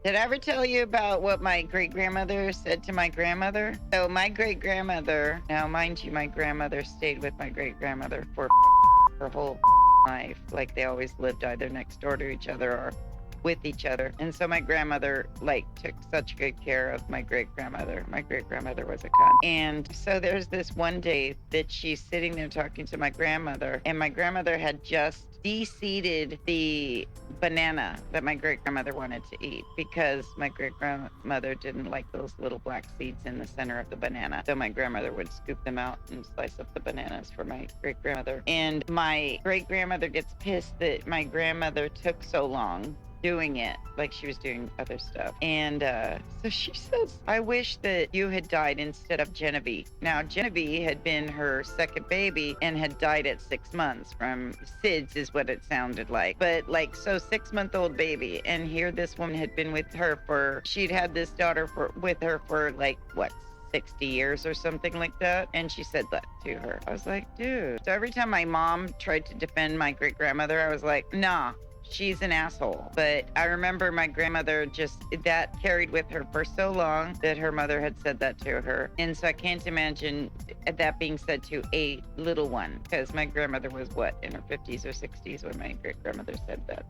Did I ever tell you about what my great-grandmother said to my grandmother? So my great-grandmother, now mind you, my grandmother stayed with my great-grandmother for her whole life. Like they always lived either next door to each other or with each other. And so my grandmother like took such good care of my great-grandmother. My great-grandmother was a cunt. And so there's this one day that she's sitting there talking to my grandmother, and my grandmother had just de-seeded the banana that my great-grandmother wanted to eat because my great-grandmother didn't like those little black seeds in the center of the banana. So my grandmother would scoop them out and slice up the bananas for my great-grandmother. And my great-grandmother gets pissed that my grandmother took so long doing it, like she was doing other stuff. And so she says, I wish that you had died instead of Genevieve. Now, Genevieve had been her second baby and had died at 6 months from SIDS is what it sounded like. But like, so 6-month-old baby. And here this woman had been with her for, she'd had this daughter with her for like, what, 60 years or something like that. And she said that to her. I was like, dude. So every time my mom tried to defend my great-grandmother, I was like, nah, she's an asshole. But I remember my grandmother just, that carried with her for so long that her mother had said that to her. And so I can't imagine that being said to a little one, because my grandmother was what, in her 50s or 60s when my great grandmother said that.